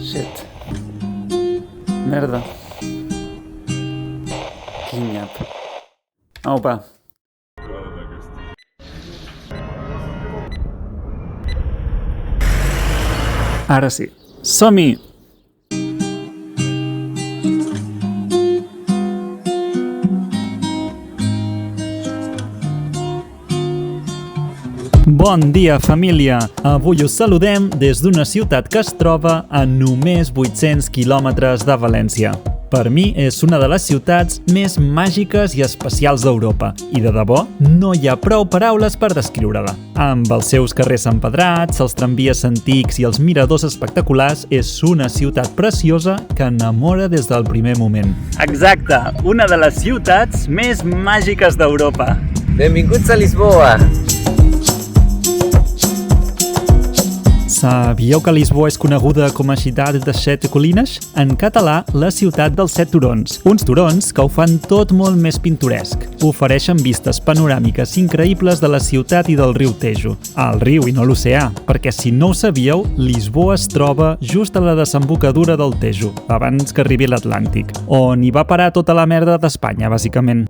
Shit. Merda. Quin nyap. Aupa. Ara sí. Som-hi! Bon dia, família! Avui us saludem des d'una ciutat que es troba a només 800 quilòmetres de València. Per mi és una de les ciutats més màgiques i especials d'Europa i de debò no hi ha prou paraules per descriure-la. Amb els seus carrers empedrats, els tramvies antics i els miradors espectaculars, és una ciutat preciosa que enamora des del primer moment. Exacte, una de les ciutats més màgiques d'Europa. Benvinguts a Lisboa! Sabíeu que Lisboa és coneguda com a ciutat de set colinas? En català, la ciutat dels set turons. Uns turons que ho fan tot molt més pintoresc. Ofereixen vistes panoràmiques increïbles de la ciutat i del riu Tejo. El riu i no l'oceà, perquè si no ho sabíeu, Lisboa es troba just a la desembocadura del Tejo, abans que arribi l'Atlàntic, on hi va parar tota la merda d'Espanya, bàsicament.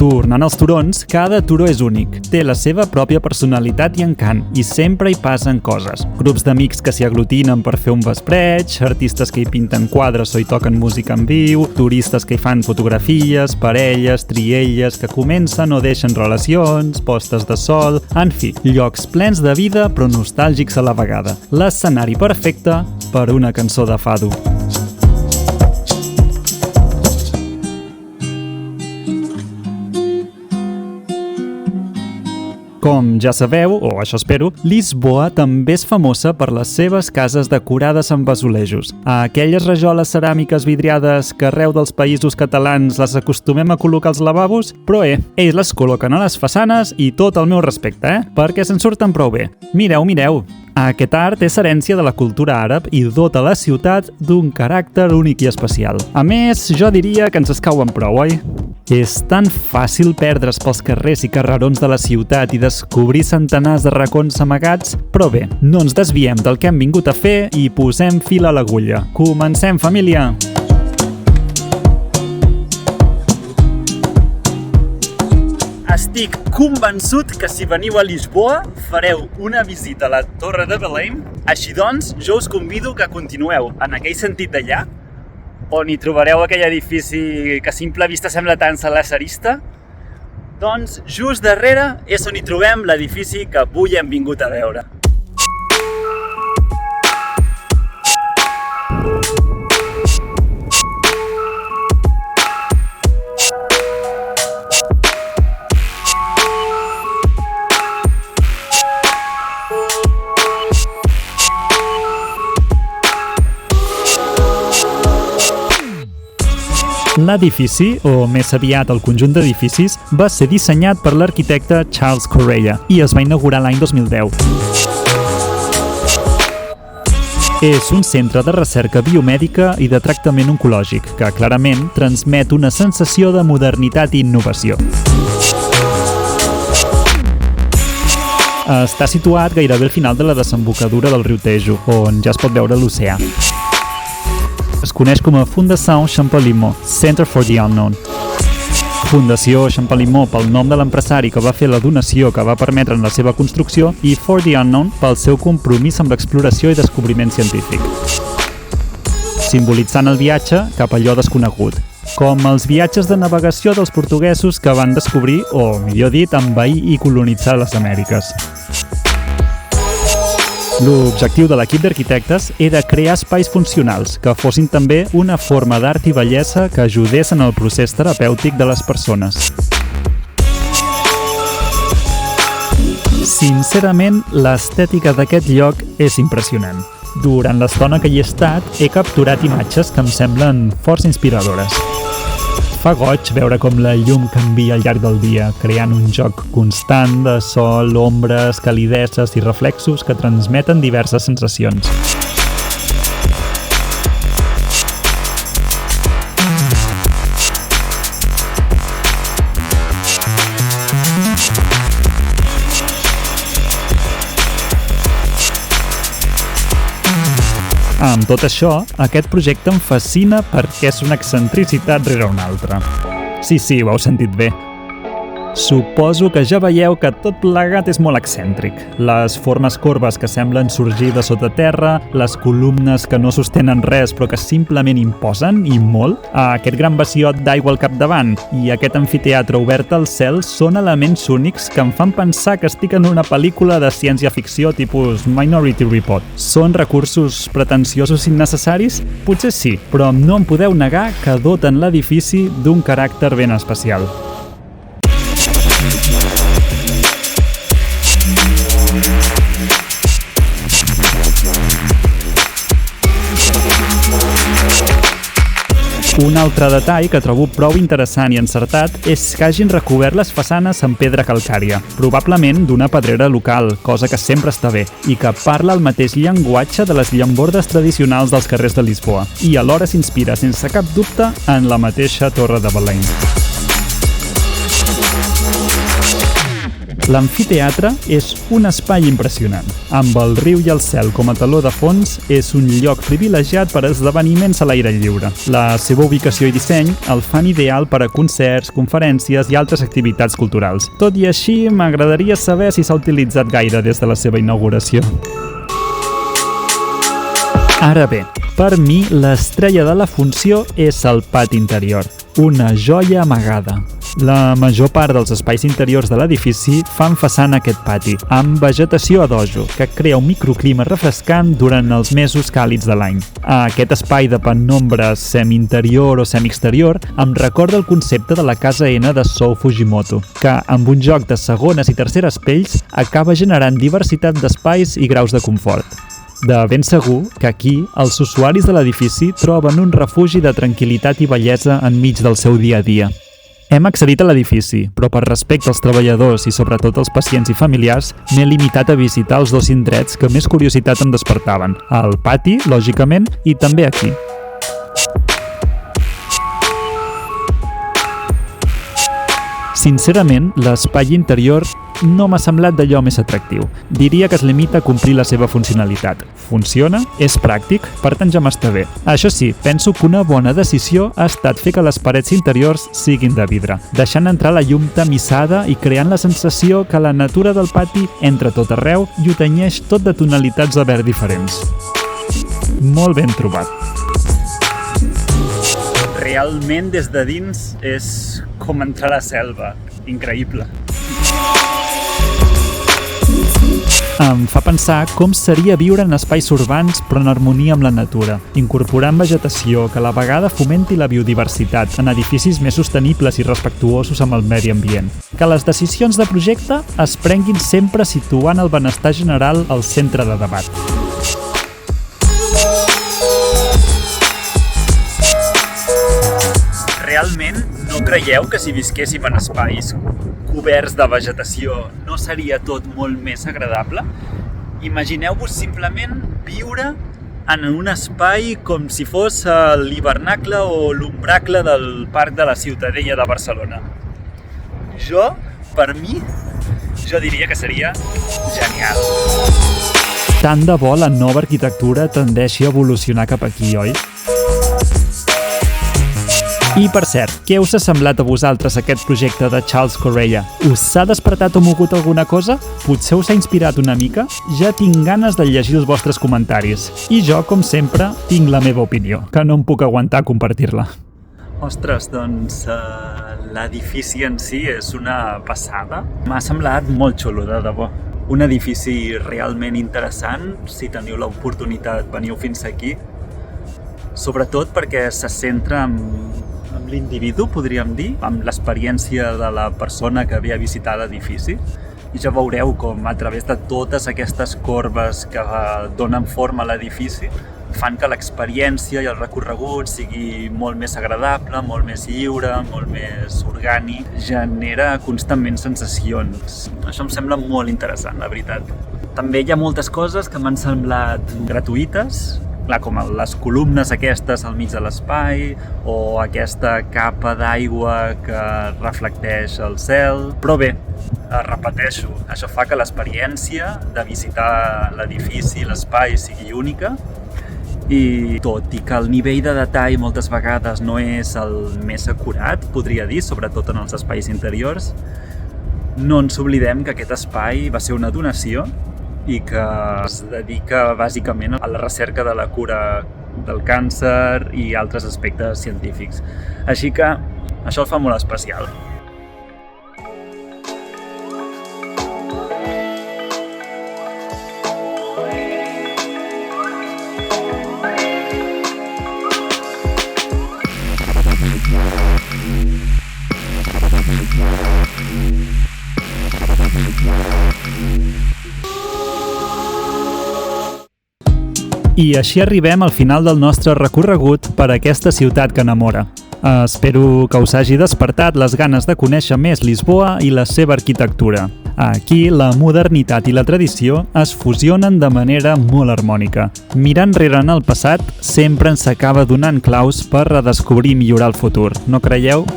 Tornant als turons, cada turó és únic. Té la seva pròpia personalitat i encant, i sempre hi passen coses. Grups d'amics que s'hi aglutinen per fer un vespreig, artistes que hi pinten quadres o hi toquen música en viu, turistes que hi fan fotografies, parelles, trielles que comencen o deixen relacions, postes de sol... En fi, llocs plens de vida però nostàlgics a la vegada. L'escenari perfecte per una cançó de fado. Com ja sabeu, o això espero, Lisboa també és famosa per les seves cases decorades amb azulejos. Aquelles rajoles ceràmiques vidriades que arreu dels països catalans les acostumem a col·locar als lavabos, però ells les col·loquen a les façanes i tot el meu respecte, perquè se'n surten prou bé. Mireu! Aquest art és herència de la cultura àrab i dota la ciutat d'un caràcter únic i especial. A més, jo diria que ens escauen prou, oi? És tan fàcil perdre's pels carrers i carrerons de la ciutat i descobrir centenars de racons amagats, però bé, no ens desviem del que hem vingut a fer i posem fil a l'agulla. Comencem, família! Estic convençut que si veniu a Lisboa fareu una visita a la Torre de Belém. Així doncs, jo us convido que continueu en aquell sentit d'allà, on hi trobareu aquell edifici que a simple vista sembla tan salacerista. Doncs just darrere és on hi trobem l'edifici que avui hem vingut a veure. L'edifici, o més aviat el conjunt d'edificis, va ser dissenyat per l'arquitecte Charles Correia i es va inaugurar l'any 2010. És un centre de recerca biomèdica i de tractament oncològic que clarament transmet una sensació de modernitat i innovació. Està situat gairebé al final de la desembocadura del riu Tejo, on ja es pot veure l'oceà. Es coneix com a Fundação Champalimaud, Center for the Unknown. Fundació Champalimaud pel nom de l'empresari que va fer la donació que va permetre en la seva construcció i For the Unknown pel seu compromís amb l'exploració i descobriment científic, simbolitzant el viatge cap a allò desconegut, com els viatges de navegació dels portuguesos que van descobrir, o millor dit, envair i colonitzar les Amèriques. L'objectiu de l'equip d'arquitectes era crear espais funcionals que fossin també una forma d'art i bellesa que ajudés en el procés terapèutic de les persones. Sincerament, l'estètica d'aquest lloc és impressionant. Durant l'estona que hi he estat, he capturat imatges que em semblen força inspiradores. Fa goig veure com la llum canvia al llarg del dia, creant un joc constant de sol, ombres, calideses i reflexos que transmeten diverses sensacions. Amb tot això, aquest projecte em fascina perquè és una excentricitat rere una altra. Sí, ho heu sentit bé. Suposo que ja veieu que tot plegat és molt excèntric. Les formes corbes que semblen sorgir de sota terra, les columnes que no sostenen res però que simplement imposen, i molt, aquest gran baciot d'aigua al capdavant i aquest amfiteatre obert al cel són elements únics que em fan pensar que estic en una pel·lícula de ciència-ficció tipus Minority Report. Són recursos pretensiosos innecessaris? Potser sí, però no em podeu negar que doten l'edifici d'un caràcter ben especial. Un altre detall que trobo prou interessant i encertat és que hagin recobert les façanes amb pedra calcària, probablement d'una pedrera local, cosa que sempre està bé, i que parla el mateix llenguatge de les llambordes tradicionals dels carrers de Lisboa, i alhora s'inspira sense cap dubte en la mateixa Torre de Belém. L'amfiteatre és un espai impressionant. Amb el riu i el cel com a teló de fons, és un lloc privilegiat per a esdeveniments a l'aire lliure. La seva ubicació i disseny el fan ideal per a concerts, conferències i altres activitats culturals. Tot i així, m'agradaria saber si s'ha utilitzat gaire des de la seva inauguració. Ara bé, per mi, l'estrella de la funció és el pati interior, una joia amagada. La major part dels espais interiors de l'edifici fan façana aquest pati, amb vegetació a dojo, que crea un microclima refrescant durant els mesos càlids de l'any. Aquest espai de penombra semi-interior o semi-exterior em recorda el concepte de la casa N de Sou Fujimoto, que, amb un joc de segones i terceres pells, acaba generant diversitat d'espais i graus de confort. De ben segur que aquí els usuaris de l'edifici troben un refugi de tranquil·litat i bellesa enmig del seu dia a dia. Hem accedit a l'edifici, però per respecte als treballadors i sobretot als pacients i familiars, m'he limitat a visitar els dos indrets que més curiositat em despertaven, al pati, lògicament, i també aquí. Sincerament, l'espai interior no m'ha semblat d'allò més atractiu. Diria que es limita a complir la seva funcionalitat. Funciona, és pràctic, per tant ja m'està bé. Això sí, penso que una bona decisió ha estat fer que les parets interiors siguin de vidre, deixant entrar la llum tamissada i creant la sensació que la natura del pati entra tot arreu i ho tenyeix tot de tonalitats de verd diferents. Molt ben trobat. Realment des de dins és com entrar a la selva. Increïble. Em fa pensar com seria viure en espais urbans però en harmonia amb la natura, incorporant vegetació que a la vegada fomenti la biodiversitat en edificis més sostenibles i respectuosos amb el medi ambient. Que les decisions de projecte es prenguin sempre situant el benestar general al centre de debat. Realment no creieu que si visquéssim en espais coberts de vegetació no seria tot molt més agradable? Imagineu-vos simplement viure en un espai com si fos l'hivernacle o l'ombracle del Parc de la Ciutadella de Barcelona. Per mi, diria que seria genial. Tant de bo la nova arquitectura tendeixi a evolucionar cap aquí, oi? I, per cert, què us ha semblat a vosaltres aquest projecte de Charles Correia? Us ha despertat o mogut alguna cosa? Potser us ha inspirat una mica? Ja tinc ganes de llegir els vostres comentaris. I jo, com sempre, tinc la meva opinió, que no em puc aguantar a compartir-la. Ostres, doncs l'edifici en si és una passada. M'ha semblat molt xulo, de debò. Un edifici realment interessant, si teniu l'oportunitat veniu fins aquí. Sobretot perquè se centra en l'individu, podríem dir, amb l'experiència de la persona que ve a visitar l'edifici. I ja veureu com a través de totes aquestes corbes que donen forma a l'edifici fan que l'experiència i el recorregut sigui molt més agradable, molt més lliure, molt més orgànic. Genera constantment sensacions. Això em sembla molt interessant, la veritat. També hi ha moltes coses que m'han semblat gratuïtes, com les columnes aquestes al mig de l'espai o aquesta capa d'aigua que reflecteix el cel. Però bé, repeteixo, això fa que l'experiència de visitar l'edifici, l'espai, sigui única i tot i que el nivell de detall moltes vegades no és el més acurat, podria dir, sobretot en els espais interiors, no ens oblidem que aquest espai va ser una donació i que es dedica bàsicament a la recerca de la cura del càncer i altres aspectes científics. Així que això el fa molt especial. I així arribem al final del nostre recorregut per aquesta ciutat que enamora. Espero que us hagi despertat les ganes de conèixer més Lisboa i la seva arquitectura. Aquí, la modernitat i la tradició es fusionen de manera molt harmònica. Mirant enrere en el passat, sempre ens acaba donant claus per redescobrir i millorar el futur, no creieu?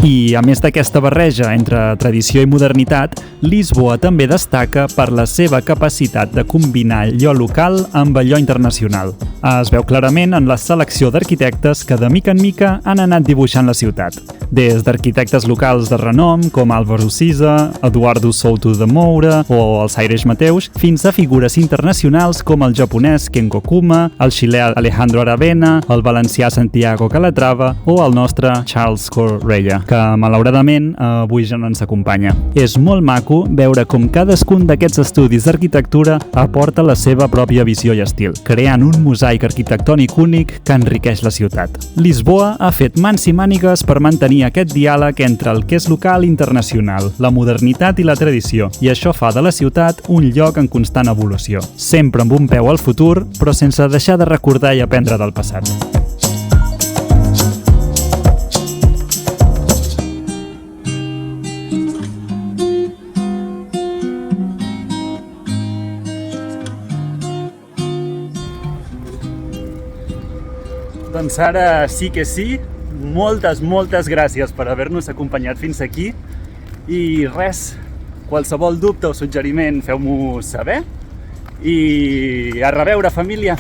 I, a més d'aquesta barreja entre tradició i modernitat, Lisboa també destaca per la seva capacitat de combinar allò local amb allò internacional. Es veu clarament en la selecció d'arquitectes que de mica en mica han anat dibuixant la ciutat. Des d'arquitectes locals de renom com Álvaro Siza, Eduardo Souto de Moura o els Aires Mateus, fins a figures internacionals com el japonès Kengo Kuma, el xilè Alejandro Aravena, el valencià Santiago Calatrava o el nostre Charles Correia, que malauradament avui ja no ens acompanya. És molt maco veure com cadascun d'aquests estudis d'arquitectura aporta la seva pròpia visió i estil, creant un mosaic arquitectònic únic que enriqueix la ciutat. Lisboa ha fet mans i mànigues per mantenir aquest diàleg entre el que és local i internacional, la modernitat i la tradició, i això fa de la ciutat un lloc en constant evolució, sempre amb un peu al futur, però sense deixar de recordar i aprendre del passat. Doncs ara sí que sí, moltes gràcies per haver-nos acompanyat fins aquí i res, qualsevol dubte o suggeriment feu-m'ho saber i a reveure, família!